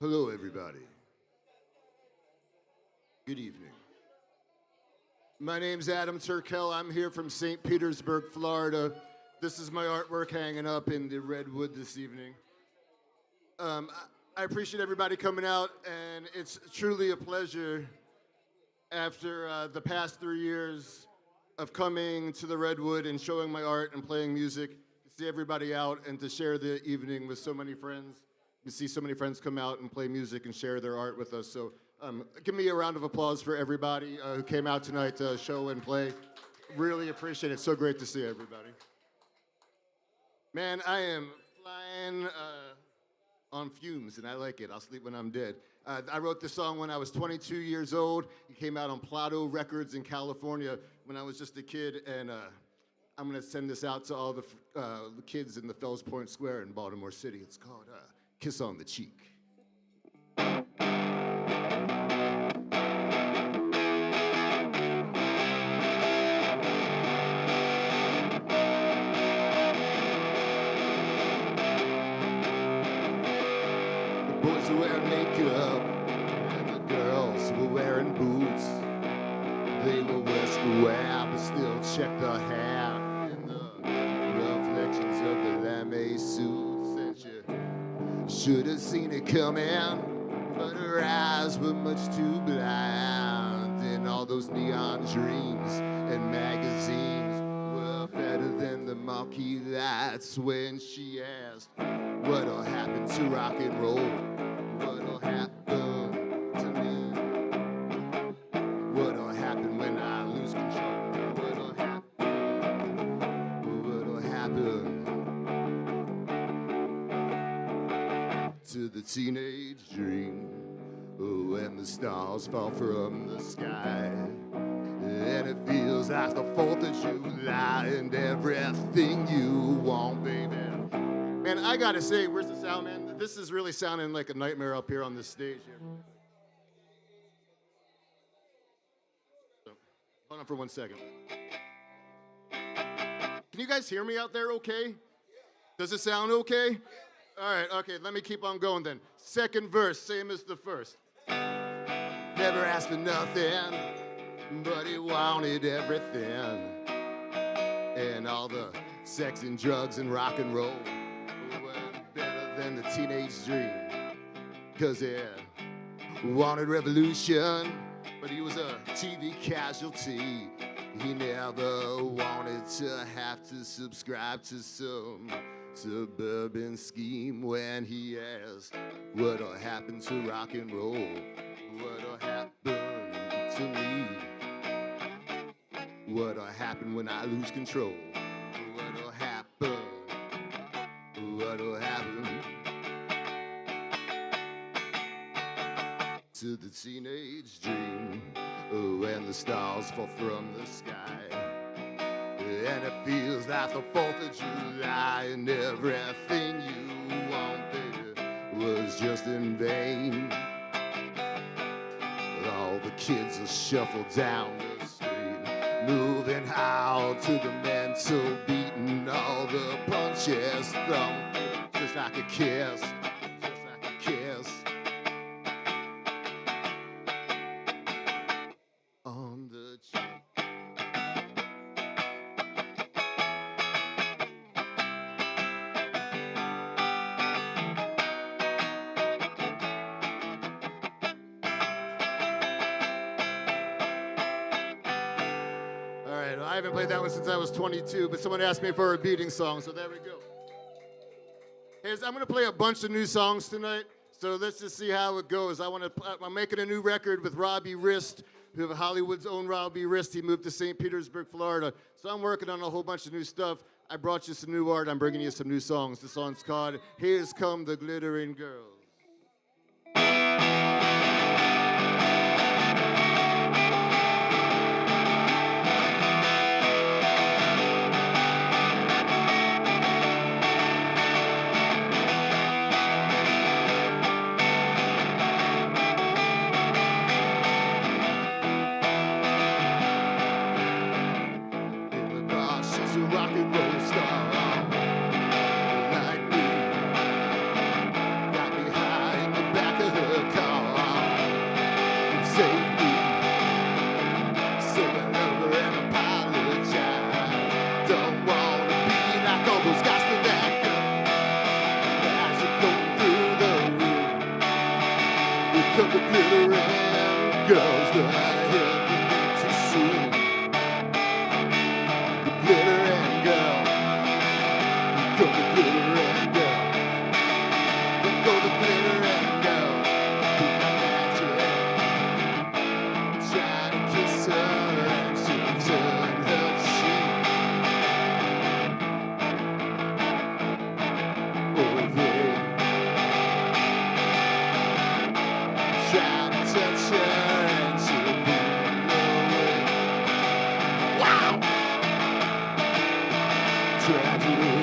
Hello, everybody. Good evening. My name's Adam Turkel. I'm here from St. Petersburg, Florida. This is my artwork hanging up in the Redwood this evening. I appreciate everybody coming out, and it's truly a pleasure after the past 3 years of coming to the Redwood and showing my art and playing music, to see everybody out and to share the evening with so many friends. To see so many friends come out and play music and share their art with us. So give me a round of applause for everybody who came out tonight to show and play. Really appreciate it. So great to see everybody. Man, I am flying on fumes, and I like it. I'll sleep when I'm dead. I wrote this song when I was 22 years old. It came out on Plato Records in California when I was just a kid, and I'm gonna send this out to all the kids in the Fells Point Square in Baltimore City. It's called Kiss on the Cheek. Boys were wearing makeup, and the girls were wearing boots. They were West wear, but still check the hair and the reflections of the lame suits. And you should have seen it coming, but her eyes were much too blind. And all those neon dreams and magazines were better than the marquee lights when she asked, what'll happen to rock and roll? What'll happen to me? What'll happen when I lose control? What'll happen? What'll happen to the teenage dream when the stars fall from the sky? And it feels like the 4th of July and everything you want, baby. Man, I gotta say, where's the sound, man? This is really sounding like a nightmare up here on this stage here. So, hold on for 1 second. Can you guys hear me out there okay? Does it sound okay? All right, okay, let me keep on going then. Second verse, same as the first. Never asked for nothing, but he wanted everything. And all the sex and drugs and rock and roll were better than the teenage dream. Cause he wanted revolution, but he was a TV casualty. He never wanted to have to subscribe to some suburban scheme when he asked, what'll happen to rock and roll? What'll happen to me? What'll happen when I lose control? What'll happen? What'll happen to the teenage dream when the stars fall from the sky? And it feels like the 4th of July and everything you want, baby, was just in vain. All the kids are shuffled down the street, moving out to the mental beating, all the punches thump, just like a kiss, just like a kiss on the cheek. I haven't played that one since I was 22, but someone asked me for a beating song, so there we go. Hey, I'm gonna play a bunch of new songs tonight, so let's just see how it goes. I'm making a new record with Robbie Rist, who have Hollywood's own Robbie Rist. He moved to St. Petersburg, Florida. So I'm working on a whole bunch of new stuff. I brought you some new art. I'm bringing you some new songs. The song's called Here's Come the Glittering Girls. Rock and roll star like me, got me girls that I hit too soon. The glittering girl, go the glittering girl, go the glittering girl. Who's my magic? Try to kiss her and she'll turn her cheek. Try to touch her and she'll pull away. Wow! Tragedy.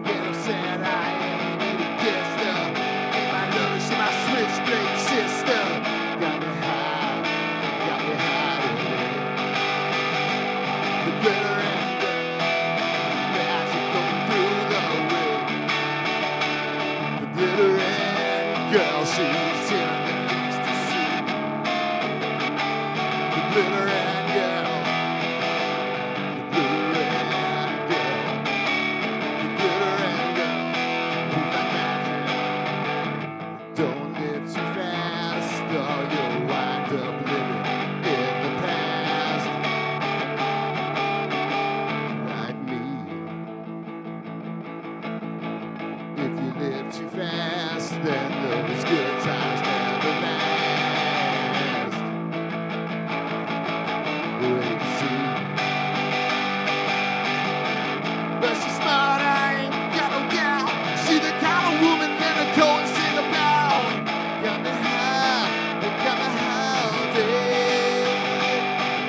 Get upset, I ain't even kissed her. Ain't my love, she my switchblade sister. Got me high today. The glitter and the magic going through the wind. The glittering girl, she's in the ecstasy. The glittering girl. The glittering girl. The glittering girl. Who's that magic? Don't live too fast or you'll wind up living in the past. Like me. If you live too fast, then those good times never last. Wait and see. But she's smart, I ain't got no doubt. She the kind of woman that I go and sing about. Got me high all day.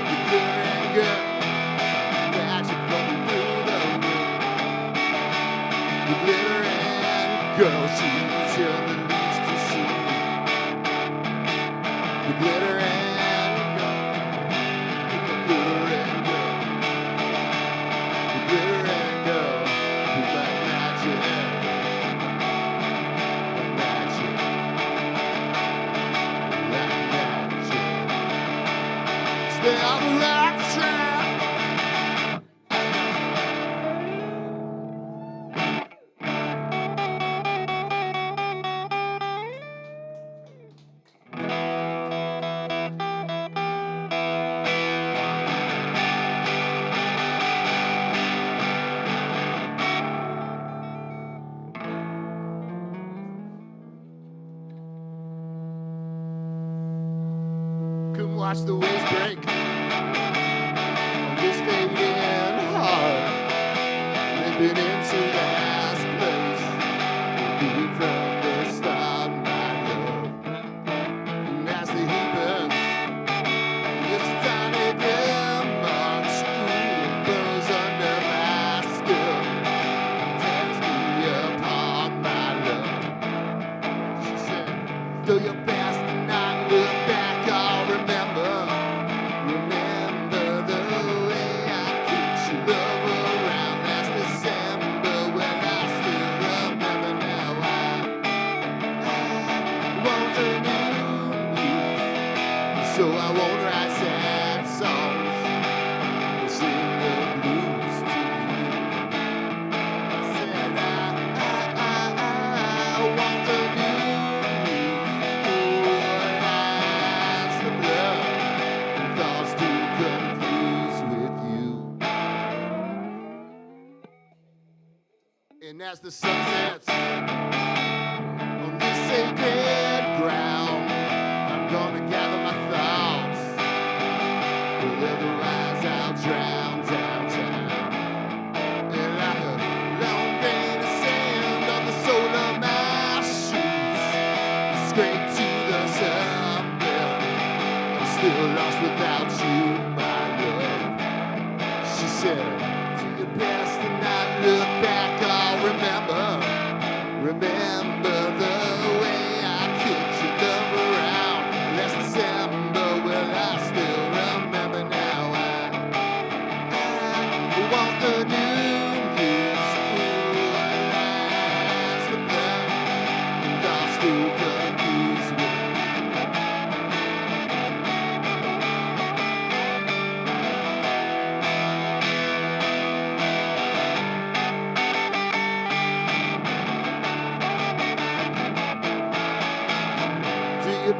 The glittering girl, magic flowing through the wind. The glittering girl, she's in the least to see. The glittering girl, the glittering girl, the glittering girl, who's like magic, like magic. Stay on the right track. Couldn't watch the waves break on this fading heart. Limping into the last place. Being from the start, my love. And as the heat burns, it's a tiny demon screw burns under my skin. Tears me apart, my love. She said, do your best and not look back. I'll remember the way I kicked your love around last December. When I still remember now, I won't renew you, so I won't write sad songs or sing the blues to you. I said I won't renew you, as the blood and thoughts too confused with you. And as the sun sets on this sacred ground, I'm gonna gather my thoughts, but otherwise I'll drown downtown. And like a long grain of sand on the sole of my shoes, scrape to the sunbelt. I'm still lost without you, my love. She said, do your best and not look back. I'll remember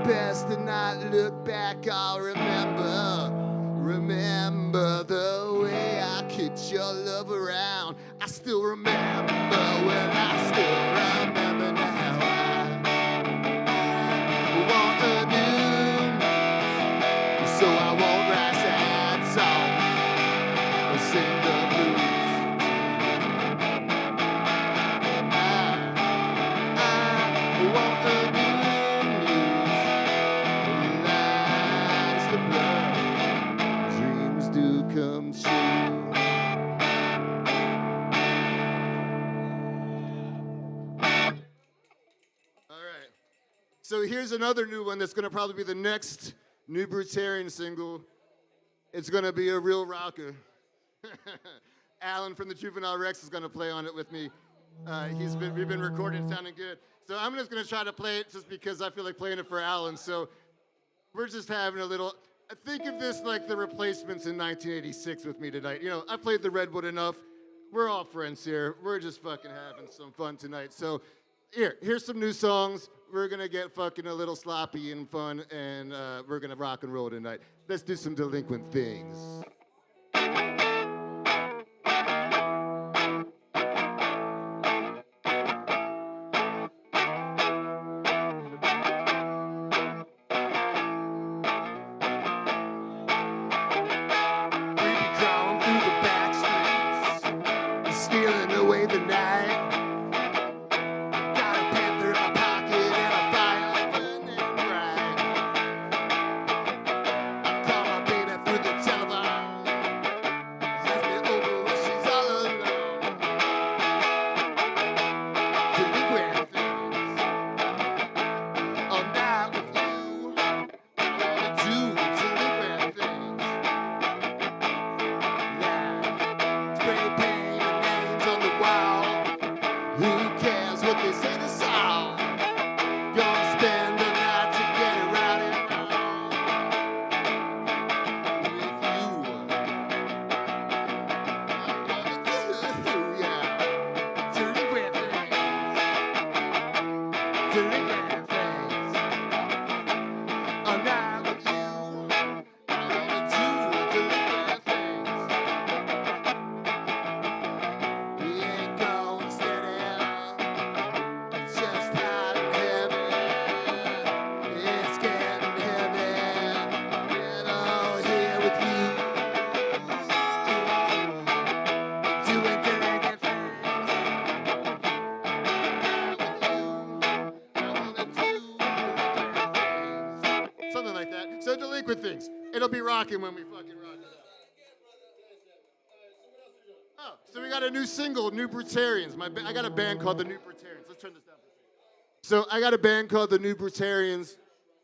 best to not look back. I'll remember the way I kicked your love around. I still remember when I still remember now. I want a new, so I won't write sad songs or sing the blues. I want a new news, lights the blood, dreams do come true. All right. So here's another new one that's going to probably be the next new Brutarian single. It's going to be a real rocker. Alan from the Juvenile Rex is going to play on it with me. We've been recording, sounding good. So I'm just going to try to play it just because I feel like playing it for Alan. So we're just having a little, think of this like the Replacements in 1986 with me tonight. You know, I played the Redwood enough. We're all friends here. We're just fucking having some fun tonight. So here's some new songs. We're going to get fucking a little sloppy and fun, and we're going to rock and roll tonight. Let's do some Delinquent Things. Stealing away the night. Got a panther in my pocket and a fire burning bright. I call my baby through the telephone. Has me over when she's all alone. Delinquent things. All night with you. I wanna do delinquent things. Like spray paint and names on the wall. Who cares what they say to song? Gonna spend the night to get it right and wrong. With you, I wanna do, yeah. Delinquent things. Delinquent things. All night with you. I wanna do delinquent things. We ain't going steady. It's just hot and heavy. It's getting heavy. Get all here with you. Doing delinquent things. I wanna do delinquent things. Something like that. So Delinquent Things. It'll be rocking when we fucking rock it up. Oh, so we got a new single, New Brutarians. I got a band called the New Brutarians. Let's turn this down for a second. So I got a band called the New Brutarians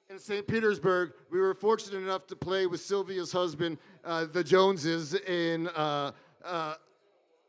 in St. Petersburg. We were fortunate enough to play with Sylvia's husband, the Joneses, in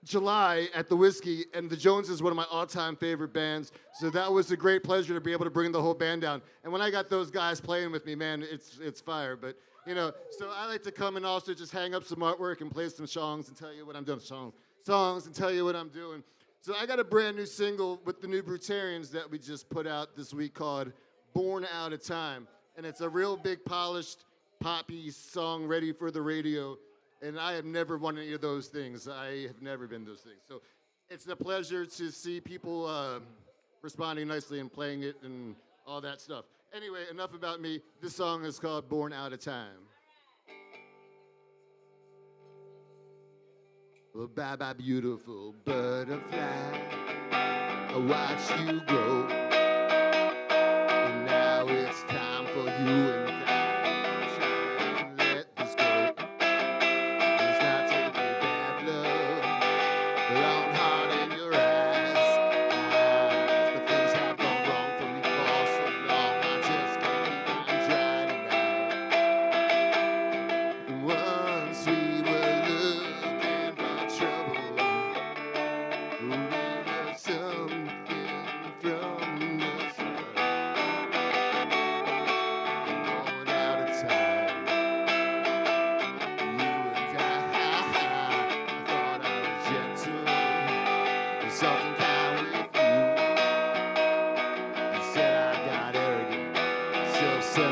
July at the Whiskey, and the Joneses is one of my all-time favorite bands. So that was a great pleasure to be able to bring the whole band down. And when I got those guys playing with me, man, it's fire. But you know, so I like to come and also just hang up some artwork and play some songs and tell you what I'm doing. Songs and tell you what I'm doing. So I got a brand new single with the New Brutarians that we just put out this week called "Born Out of Time," and it's a real big, polished, poppy song ready for the radio. And I have never won any of those things. I have never been those things. So it's a pleasure to see people responding nicely and playing it and all that stuff. Anyway, enough about me. This song is called Born Out of Time. Well, bye-bye, beautiful butterfly. I watched you grow. And now it's time for you and I to shine and let this go. It's not taking bad love, the long heart in your eyes. The things have gone wrong for me for so long. I just can't keep on trying to once we were looking for trouble, we were something from the start. Born out of time, you and I thought I was gentle, and something kind with you. You said I got arrogant, self-centered.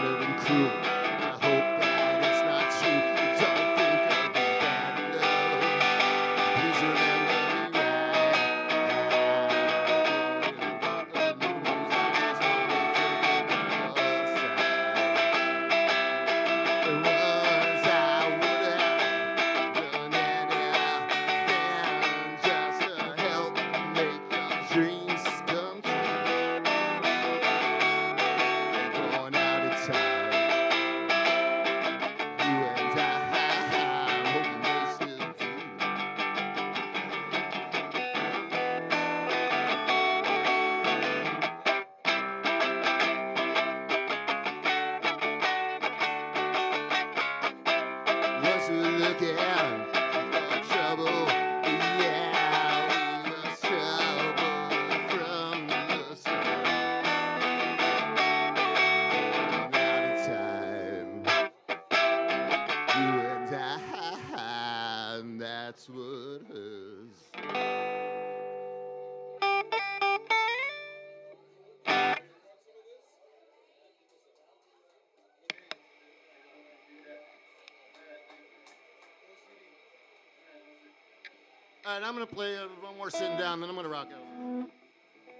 All right, I'm gonna play one more sitting down, then I'm gonna rock out.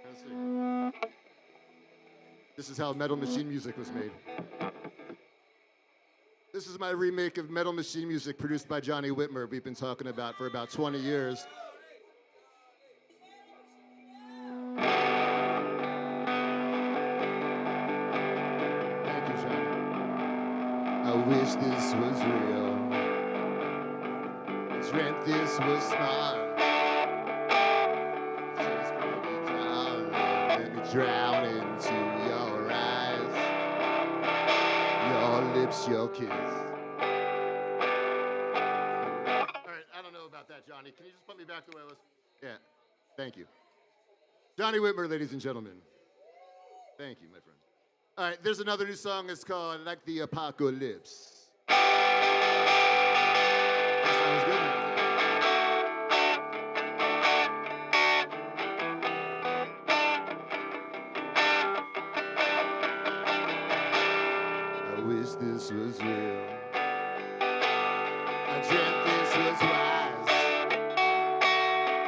Let's see. This is how Metal Machine music was made. This is my remake of Metal Machine music produced by Johnny Whitmer. We've been talking about for about 20 years. Thank you, Johnny. I wish this was real. Dreamt this was smart. Just pretty darling, let me drown into your eyes, your lips, your kiss. All right, I don't know about that, Johnny. Can you just put me back the way I was? Yeah, thank you. Johnny Whitmer, ladies and gentlemen. Thank you, my friend. All right, there's another new song. It's called Like the Apocalypse. That sounds good. I wish this was real. I dreamt this was wise.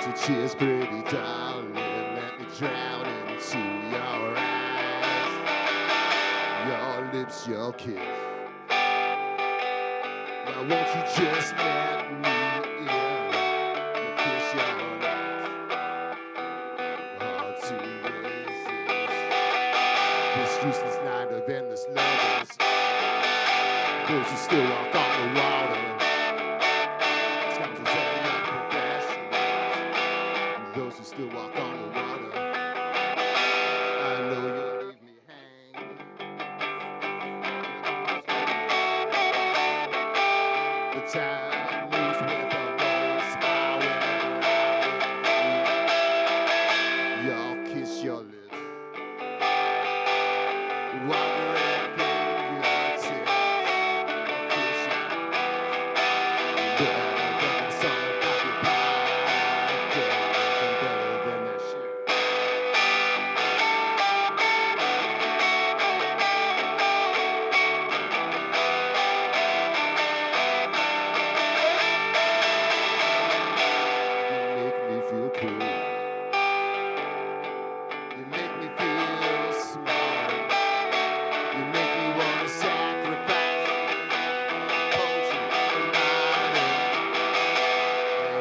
So cheers, pretty darling, let me drown into your eyes, your lips, your kiss. Why won't you just let me in? Kiss your lips, hard to resist. This useless night of endless lovers. Those who still walk on the water. Scoundrels and not professionals. Those who still walk on the water. I know you'll leave me hanging. The time moves with a bold smile whenever I'm with you. Y'all kiss your lips. Wandering fingertips. Kiss your lips. But I got a song about your pie. Girl, nothing better than that shit. You make me feel cool. You make me feel smart. You make me want to sacrifice poetry and writing and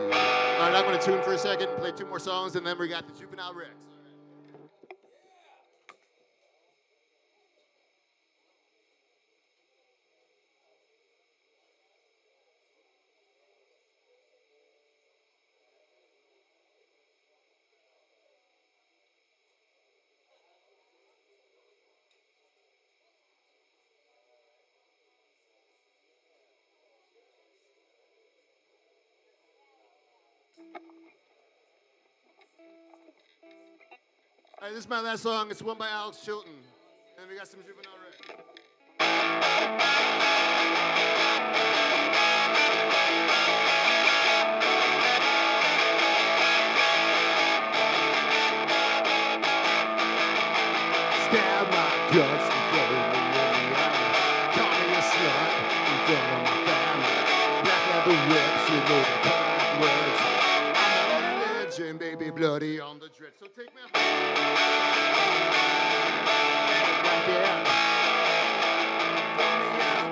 you. All right, I'm going to tune for a second and play two more songs, and then we got the Juvenile Rex. All right, this is my last song. It's one by Alex Chilton. And then we got some Juvenile Rex. Stab my guts and throw me in the alley. Call me a slut in front of my family. Black leather whips, you know the correct words. I'm on a legend, baby, bloody on the dread. So take me out. Right there. Throw me out,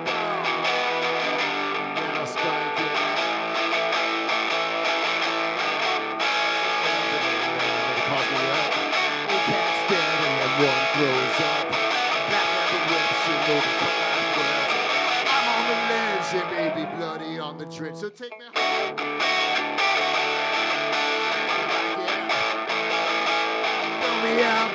and I'll spike it. Pause me up. You can't stand it when one throws up. Black leather whips, you know the correct words. I'm on the legend, baby, bloody on the dread. So take me home. Right there. Throw me out,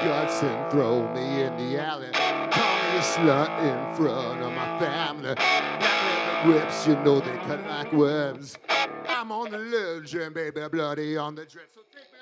guts and throw me in the alley. Call me a slut in front of my family. Black leather grips, you know they cut like worms. I'm on the ledge and baby bloody on the drip. So take me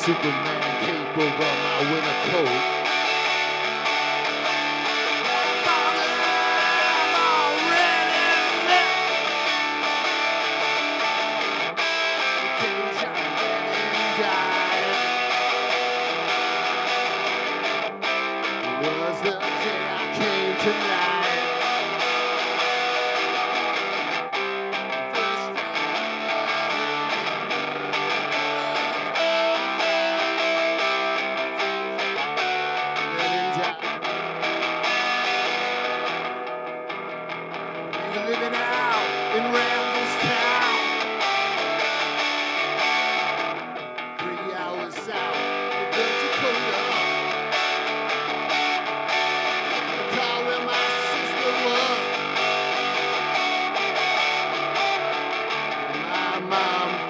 Superman cape over my winter coat. It was the day I came tonight.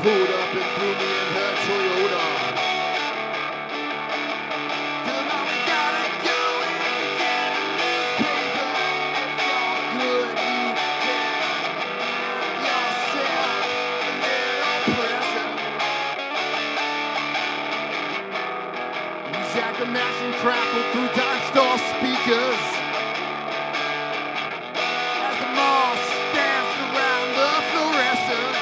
Pulled up and threw me in her Toyota. Cause all we gotta do is get a newspaper. If you're good, you can yourself a little present. You jack a match and crackle through dime store speakers. As the moss danced around the fluorescent.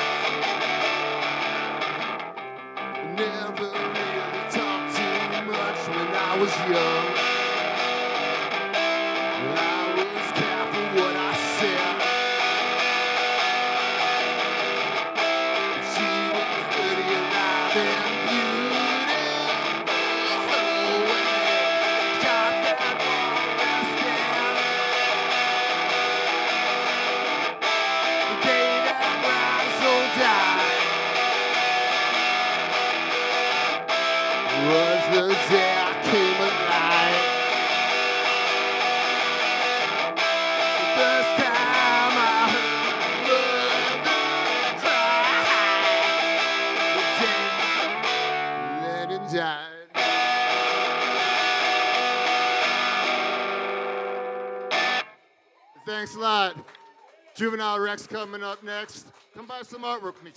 Never really talked too much when I was young. I was careful what I said. She was pretty alive and beautiful. Shot that one the day that Russell died. Was the day I came alive. The first time I heard mother cry. The day Lennon died. Thanks a lot. Juvenile Rex coming up next. Come buy some artwork with me.